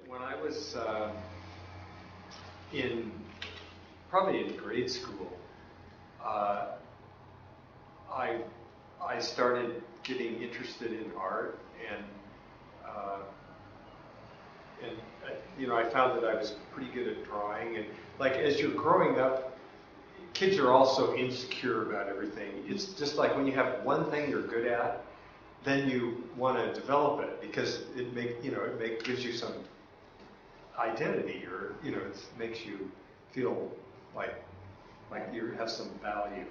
When I was in probably in grade school, uh, I I started getting interested in art, and uh, I found that I was pretty good at drawing. And like as you're growing up, kids are also insecure about everything. It's just like when you have one thing you're good at, then you want to develop it because gives you some identity, or it makes you feel like you have some value.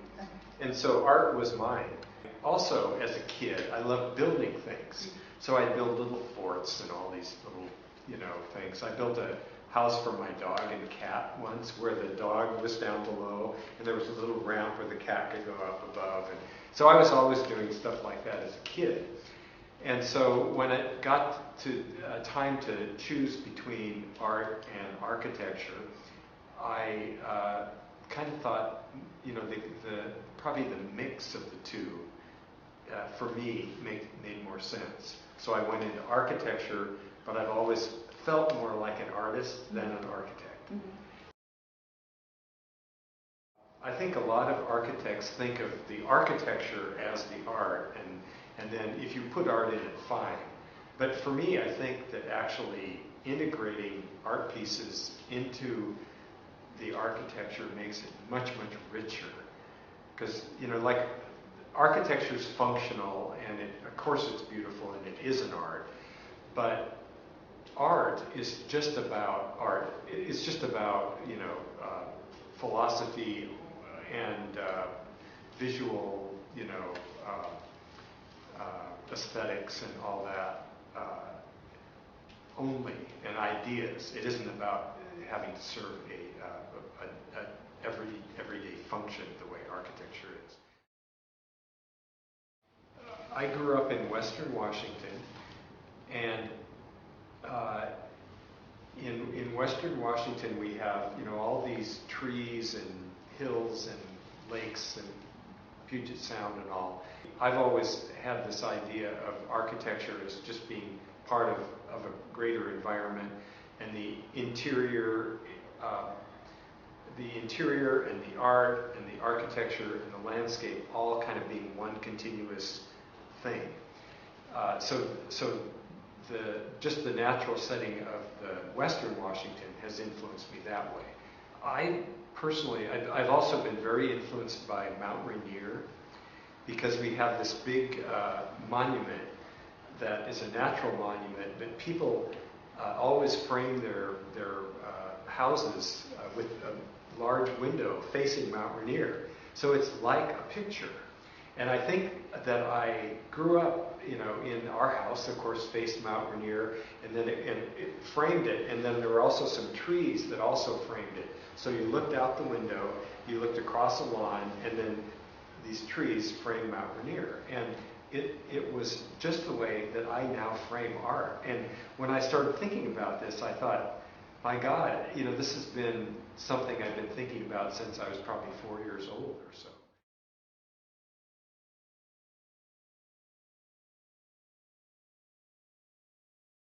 And so art was mine. Also, as a kid, I loved building things. So I'd build little forts and all these little things. I built a house for my dog and cat once, where the dog was down below and there was a little ramp where the cat could go up above. And so I was always doing stuff like that as a kid. And so when it got to time to choose between art and architecture, I kind of thought, probably the mix of the two, for me, made more sense. So I went into architecture, but I've always felt more like an artist than an architect. Mm-hmm. I think a lot of architects think of the architecture as the art, and then if you put art in it, fine. But for me, I think that actually integrating art pieces into the architecture makes it much, much richer. Because, like architecture is functional, and of course it's beautiful, and it is an art, but art is just about art. It's just about, philosophy and visual, aesthetics and all that only, and ideas. It isn't about having to serve a everyday function the way architecture is. I grew up in Western Washington, and in Western Washington we have all these trees and hills and lakes and Puget Sound and all. I've always had this idea of architecture as just being part of a greater environment, and the interior and the art and the architecture and the landscape all kind of being one continuous thing. So the natural setting of the Western Washington has influenced me that way. I've also been very influenced by Mount Rainier, because we have this big monument that is a natural monument, but people always frame their houses with a large window facing Mount Rainier. So it's like a picture. And I think that I grew up, in our house, of course, faced Mount Rainier, and then it framed it. And then there were also some trees that also framed it. So you looked out the window, you looked across a lawn, and then these trees framed Mount Rainier. And it was just the way that I now frame art. And when I started thinking about this, I thought, my God, this has been something I've been thinking about since I was probably 4 years old or so.